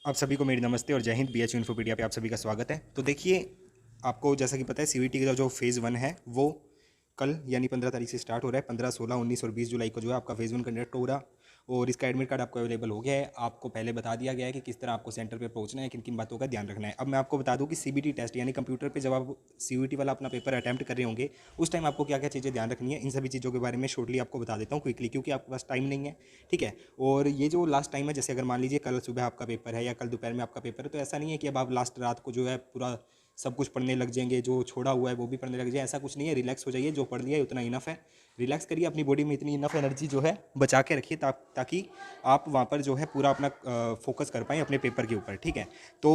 आप सभी को मेरी नमस्ते और जय हिंद। बीएचयू इन्फोपीडिया पे आप सभी का स्वागत है। तो देखिए, आपको जैसा कि पता है सीवीटी का जो फेज़ 1 है वो कल यानी 15 तारीख से स्टार्ट हो रहा है। 15, 16, 19 और 20 जुलाई को जो है आपका फेज़ 1 कंडक्ट हो रहा और इसका एडमिट कार्ड आपको अवेलेबल हो गया है। आपको पहले बता दिया गया है कि किस तरह आपको सेंटर पे पहुंचना है, किन किन बातों का ध्यान रखना है। अब मैं आपको बता दूं कि सीबीटी टेस्ट यानी कंप्यूटर पे जब आप सीवीटी वाला अपना पेपर अटैम्प्ट कर रहे होंगे उस टाइम आपको क्या क्या चीज़ें ध्यान रखनी है, इन सभी चीज़ों के बारे में शॉर्टली आपको बता देता हूँ क्विकली, क्योंकि आपके पास टाइम नहीं है। ठीक है। और ये जो लास्ट टाइम है, जैसे अगर मान लीजिए कल सुबह आपका पेपर है या कल दोपहर में आपका पेपर है, तो ऐसा नहीं है कि अब आप लास्ट रात को जो है पूरा सब कुछ पढ़ने लग जाएंगे, जो छोड़ा हुआ है वो भी पढ़ने लग जाए, ऐसा कुछ नहीं है। रिलैक्स हो जाइए, जो पढ़ लिया है उतना इनफ है। रिलैक्स करिए, अपनी बॉडी में इतनी इनफ एनर्जी जो है बचा के रखिए ताकि आप वहाँ पर जो है पूरा अपना फोकस कर पाएँ अपने पेपर के ऊपर। ठीक है। तो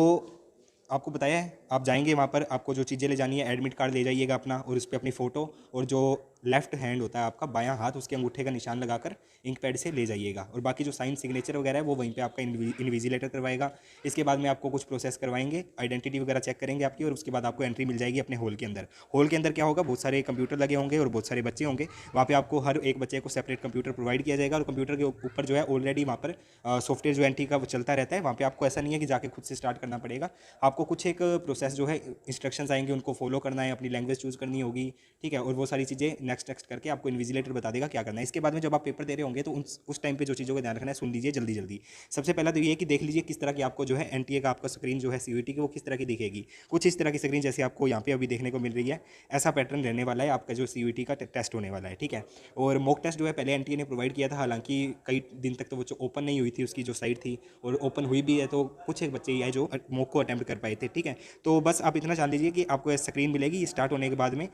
आपको बताया है, आप जाएंगे वहाँ पर, आपको जो चीज़ें ले जानी है, एडमिट कार्ड ले जाइएगा अपना और उस पर अपनी फ़ोटो और जो लेफ्ट हैंड होता है आपका बायां हाथ, उसके अंगूठे का निशान लगाकर इंक पैड से ले जाइएगा। और बाकी जो साइन सिग्नेचर वगैरह है वो वहीं पे आपका इनविजिलेटर करवाएगा। इसके बाद में आपको कुछ प्रोसेस करवाएंगे, आइडेंटिटी वगैरह चेक करेंगे आपकी, और उसके बाद आपको एंट्री मिल जाएगी अपने हॉल के अंदर। हॉल के अंदर क्या होगा, बहुत सारे कंप्यूटर लगे होंगे और बहुत सारे बच्चे होंगे। वहाँ पे आपको हर एक बच्चे को सेपरेट कंप्यूटर प्रोवाइड किया जाएगा और कंप्यूटर के ऊपर जो है ऑलरेडी वहाँ पर सॉफ्टवेयर जो एंट्री का वो चलता रहता है। वहाँ पे आपको ऐसा नहीं है कि जाके खुद से स्टार्ट करना पड़ेगा। आपको कुछ एक प्रोसेस जो है, इंस्ट्रक्शंस आएंगे, उनको फॉलो करना है, अपनी लैंग्वेज चूज़ करनी होगी। ठीक है। और वो सारी चीज़ें नेक्स्ट नेक्स्ट करके आपको इन्विजिलेटर बता देगा क्या करना है। इसके बाद में जब आप पेपर दे रहे होंगे तो उस टाइम पे जो चीज़ों का ध्यान रखना है सुन लीजिए जल्दी जल्दी। सबसे पहला तो ये है कि देख लीजिए किस तरह की आपको जो है एनटीए का आपका स्क्रीन जो है सीयूईटी की वो किस तरह की दिखेगी। कुछ इस तरह की स्क्रीन जैसे आपको यहाँ पे अभी देखने को मिल रही है, ऐसा पैटर्न रहने वाला है आपका जो सीयूईटी का टेस्ट होने वाला है। ठीक है। और मॉक टेस्ट जो है पहले एनटीए ने प्रोवाइड किया था, हालांकि कई दिन तक तो वो ओपन नहीं हुई थी उसकी जो साइट थी, और ओपन हुई भी है तो कुछ एक बच्चे ही आए जो मॉक को अटैम्प्ट कर पाए थे। ठीक है। तो बस आप इतना जान लीजिए कि आपको स्क्रीन मिलेगी स्टार्ट होने के बाद में।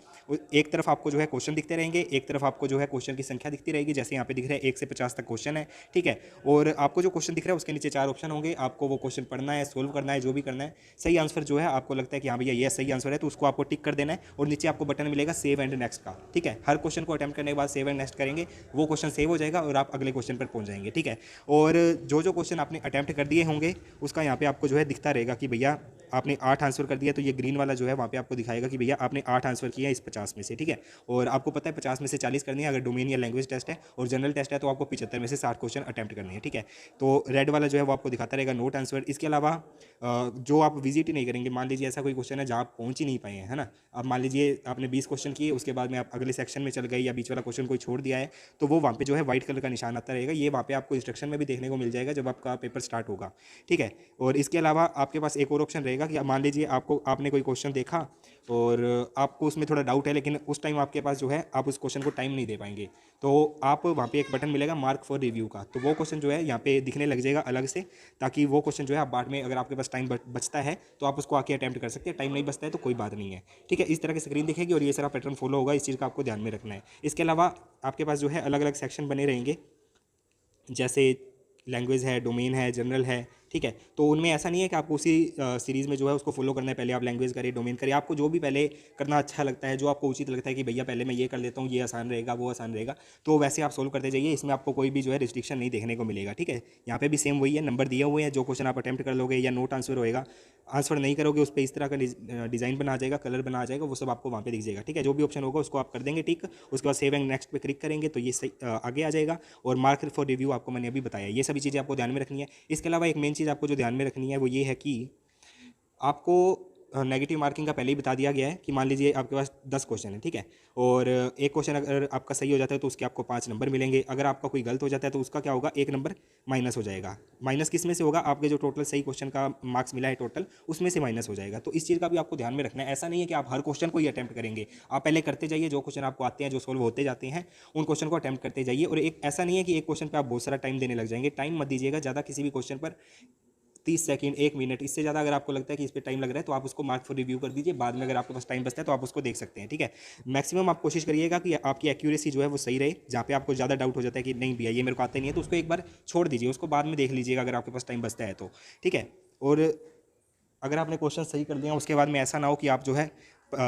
एक तरफ आपको जो है क्वेश्चन दिखते रहेंगे, एक तरफ आपको जो है क्वेश्चन की संख्या दिखती रहेगी, जैसे यहाँ पे दिख रहा है 1 से 50 तक क्वेश्चन है। ठीक है। और आपको जो क्वेश्चन दिख रहा है उसके नीचे 4 ऑप्शन होंगे, आपको वो क्वेश्चन पढ़ना है, सोल्व करना है, जो भी करना है। सही आंसर जो है आपको लगता है कि हाँ भैया ये सही आंसर है, तो उसको आपको टिक कर देना है और नीचे आपको बटन मिलेगा सेव एंड नेक्स्ट का। ठीक है। हर क्वेश्चन को अटैम्प्ट करने के बाद सेव एंड नेक्स्ट करेंगे, वो क्वेश्चन सेव हो जाएगा और आप अगले क्वेश्चन पर पहुंच जाएंगे। ठीक है। और जो क्वेश्चन आपने अटैम्प्ट कर दिए होंगे उसका यहाँ पे आपको जो है दिखता रहेगा कि भैया आपने 8 आंसर कर दिया, तो ये ग्रीन वाला जो है वहाँ पे आपको दिखाएगा कि भैया आपने 8 आंसर किया इस 50 में से। ठीक है। और आपको पता है 50 में से 40 करनी है अगर डोमेन या लैंग्वेज टेस्ट है, और जनरल टेस्ट है तो आपको 75 में से 60 क्वेश्चन अटैम्प्ट करने हैं। ठीक है। तो रेड वाला जो है वो आपको दिखाता रहेगा नोट आंसर। इसके अलावा जो आप विजिट ही नहीं करेंगे, मान लीजिए ऐसा कोई क्वेश्चन है जहाँ आप पहुँच ही नहीं पाए हैं, है ना। अब मान लीजिए आपने 20 क्वेश्चन किए, उसके बाद में आप अगले सेक्शन में चल गए या बीच वाला क्वेश्चन कोई छोड़ दिया है, तो वो वहाँ पे जो है व्हाइट कलर का निशान आता रहेगा। ये वहाँ पे आपको इंस्ट्रक्शन में भी देखने को मिल जाएगा जब आपका पेपर स्टार्ट होगा। ठीक है। और इसके अलावा आपके पास एक और ऑप्शन रहेगा कि मान लीजिए आपने कोई क्वेश्चन देखा और आपको उसमें थोड़ा डाउट है, लेकिन उस टाइम आपके पास जो है आप उस क्वेश्चन को टाइम नहीं दे पाएंगे, तो आप वहाँ पे एक बटन मिलेगा मार्क फॉर रिव्यू का, तो वो क्वेश्चन जो है यहाँ पे दिखने लग जाएगा अलग से, ताकि वो क्वेश्चन जो है आप बाद में अगर आपके पास टाइम बचता है तो आप उसको आके अटैम्प्ट कर सकते हैं, टाइम नहीं बचता है तो कोई बात नहीं है। ठीक है। इस तरह की स्क्रीन दिखेगी और ये सारा पैटर्न फॉलो होगा, इस चीज़ का आपको ध्यान में रखना है। इसके अलावा आपके पास जो है अलग अलग सेक्शन बने रहेंगे, जैसे लैंग्वेज है, डोमेन है, जनरल है। ठीक है। तो उनमें ऐसा नहीं है कि आपको उसी सीरीज़ में जो है उसको फॉलो करना है, पहले आप लैंग्वेज करिए, डोमेन करिए, आपको जो भी पहले करना अच्छा लगता है, जो आपको उचित लगता है कि भैया पहले मैं ये कर लेता हूँ, ये आसान रहेगा, वो आसान रहेगा, तो वैसे आप सोल्व करते जाइए। इसमें आपको कोई भी जो है रिस्ट्रिक्शन नहीं देखने को मिलेगा। ठीक है। यहाँ पे भी सेम वही है, नंबर दिए हुए हैं, जो क्वेश्चन आप अटैम्प्ट कर लोगे या नोट आंसर होएगा, आंसर नहीं करोगे उस पर इस तरह का डिज़ाइन बना आ जाएगा, कलर बना आ जाएगा, वो सब आपको वहाँ पे दिख जाएगा। ठीक है। जो भी ऑप्शन होगा उसको आप कर देंगे टिक, उसके बाद सेव एंड नेक्स्ट पे क्लिक करेंगे तो ये सही आगे आ जाएगा। और मार्क फॉर रिव्यू आपको मैंने अभी बताया, ये सभी चीज़ें आपको ध्यान में रखनी है। इसके अलावा एक मेन चीज़ आपको जो ध्यान में रखनी है वो ये है कि आपको नेगेटिव मार्किंग का पहले ही बता दिया गया है कि मान लीजिए आपके पास 10 क्वेश्चन है। ठीक है। और एक क्वेश्चन अगर आपका सही हो जाता है तो उसके आपको 5 नंबर मिलेंगे, अगर आपका कोई गलत हो जाता है तो उसका क्या होगा, 1 नंबर माइनस हो जाएगा। माइनस किस में से होगा, आपके जो टोटल सही क्वेश्चन का मार्क्स मिला है टोटल, उसमें से माइनस हो जाएगा। तो इस चीज़ का भी आपको ध्यान में रखना है। ऐसा नहीं है कि आप हर क्वेश्चन को ही अटैम्प्ट करेंगे, आप पहले करते जाइए, जो क्वेश्चन आपको आते हैं, जो सोल्व होते जाते हैं, उन क्वेश्चन को अटैम्प्ट करते जाइए। और एक ऐसा नहीं है कि एक क्वेश्चन पर आप बहुत सारा टाइम देने लग जाएंगे, टाइम मत दीजिएगा ज़्यादा किसी भी क्वेश्चन पर। 30 सेकंड, 1 मिनट, इससे ज़्यादा अगर आपको लगता है कि इस पर टाइम लग रहा है तो आप उसको मार्क फॉर रिव्यू कर दीजिए, बाद में अगर आपके पास टाइम बचता है तो आप उसको देख सकते हैं। ठीक है। मैक्सिमम आप कोशिश करिएगा कि आपकी एक्यूरेसी जो है वो सही रहे, जहाँ पे आपको ज़्यादा डाउट हो जाता है कि नहीं भैया ये मेरे को आता ही नहीं है, तो उसको एक बार छोड़ दीजिए, उसको बाद में देख लीजिएगा अगर आपके पास टाइम बचता है तो। ठीक है। और अगर आपने क्वेश्चन सही कर दिया उसके बाद में ऐसा ना हो कि आप जो है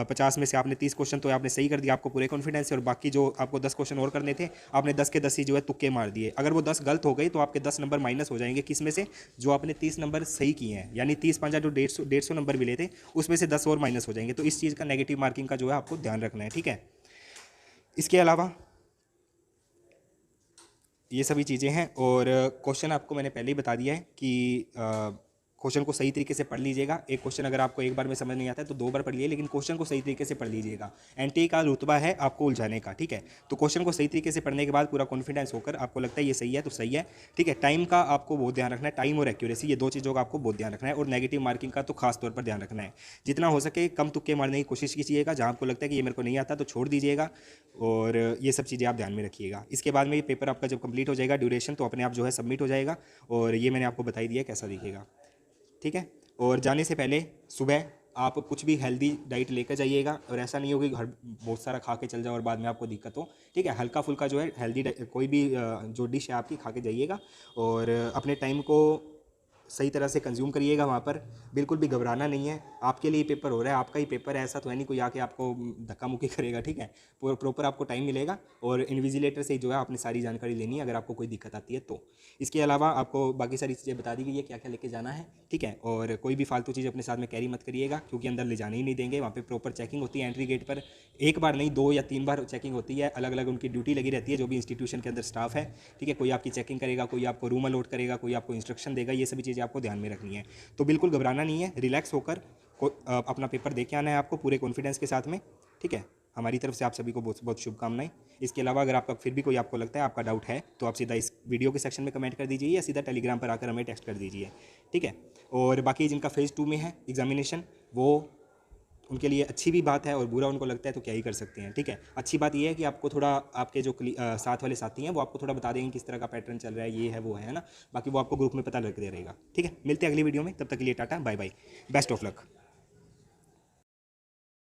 50 में से आपने 30 क्वेश्चन तो आपने सही कर दिया, आपको पूरे कॉन्फिडेंस है, और बाकी जो आपको 10 क्वेश्चन और करने थे आपने 10 के 10 ही जो है तुक्के मार दिए। अगर वो 10 गलत हो गई तो आपके 10 नंबर माइनस हो जाएंगे, किस में से, जो आपने 30 नंबर सही किए हैं, यानी 30 पाँचा जो 150 नंबर मिले थे उसमें से 10 और माइनस हो जाएंगे। तो इस चीज़ का नेगेटिव मार्किंग का जो है आपको ध्यान रखना है। ठीक है। इसके अलावा ये सभी चीज़ें हैं, और क्वेश्चन आपको मैंने पहले ही बता दिया है कि क्वेश्चन को सही तरीके से पढ़ लीजिएगा। एक क्वेश्चन अगर आपको एक बार में समझ नहीं आता है तो 2 बार पढ़ लीजिए, लेकिन क्वेश्चन को सही तरीके से पढ़ लीजिएगा। एनटीए का रुतबा है आपको उलझाने का, ठीक है। तो क्वेश्चन को सही तरीके से पढ़ने के बाद पूरा कॉन्फिडेंस होकर आपको लगता है ये सही है तो सही है, ठीक है। टाइम का आपको बहुत ध्यान रखना है, टाइम और एक्यूरेसी, ये 2 चीज़ों का आपको बहुत ध्यान रखना है। और नेगेटिव मार्किंग का तो खास तौर पर ध्यान रखना है। जितना हो सके कम तुक्के मारने की कोशिश कीजिएगा। जहाँ आपको लगता है कि ये मेरे को नहीं आता तो छोड़ दीजिएगा, और ये सब चीज़ें आप ध्यान में रखिएगा। इसके बाद में ये पेपर आपका जब कंप्लीट हो जाएगा, ड्यूरेशन तो अपने आप जो है सबमिट हो जाएगा, और ये मैंने आपको बताई दिया कैसा दिखेगा, ठीक है। और जाने से पहले सुबह आप कुछ भी हेल्दी डाइट लेकर जाइएगा, और ऐसा नहीं हो कि घर बहुत सारा खा के चल जाओ और बाद में आपको दिक्कत हो, ठीक है। हल्का फुल्का जो है हेल्दी कोई भी जो डिश है आपकी खा के जाइएगा, और अपने टाइम को सही तरह से कंज्यूम करिएगा। वहाँ पर बिल्कुल भी घबराना नहीं है, आपके लिए पेपर हो रहा है, आपका ही पेपर है, ऐसा तो है नहीं कोई आके आपको धक्का मुक्की करेगा, ठीक है। प्रॉपर आपको टाइम मिलेगा, और इन्विजिलेटर से जो है आपने सारी जानकारी लेनी है अगर आपको कोई दिक्कत आती है तो। इसके अलावा आपको बाकी सारी चीज़ें बता दी गई है क्या क्या लेके जाना है, ठीक है। और कोई भी फालतू चीज़ अपने साथ में कैरी मत करिएगा, क्योंकि अंदर ले जाने ही नहीं देंगे। वहाँ पे प्रॉपर चेकिंग होती है एंट्री गेट पर, एक बार नहीं 2 या 3 बार चेकिंग होती है, अलग अलग उनकी ड्यूटी लगी रहती है जो भी इंस्टीट्यूशन के अंदर स्टाफ है, ठीक है। कोई आपकी चेकिंग करेगा, कोई आपको रूम अलॉट करेगा, कोई आपको इंस्ट्रक्शन देगा, ये सभी चीज़ें आपको ध्यान में रखनी है। तो बिल्कुल घबराना नहीं है, रिलैक्स होकर अपना पेपर दे के आना है आपको पूरे कॉन्फिडेंस के साथ में, ठीक है। हमारी तरफ से आप सभी को बहुत बहुत शुभकामनाएं। इसके अलावा अगर आपका फिर भी कोई आपको लगता है आपका डाउट है तो आप सीधा इस वीडियो के सेक्शन में कमेंट कर दीजिए, या सीधा टेलीग्राम पर आकर हमें टेक्स्ट कर दीजिए, ठीक है। और बाकी जिनका फेज़ 2 में है एग्जामिनेशन, वो उनके लिए अच्छी भी बात है, और बुरा उनको लगता है तो क्या ही कर सकते हैं, ठीक है। अच्छी बात यह है कि आपको थोड़ा आपके जो साथ वाले साथी हैं वो आपको थोड़ा बता देंगे किस तरह का पैटर्न चल रहा है, ये है वो है ना। बाकी वो आपको ग्रुप में पता लग दे रहेगा, ठीक है। मिलते हैं अगली वीडियो में, तब तक के लिए tata bye bye, best of luck.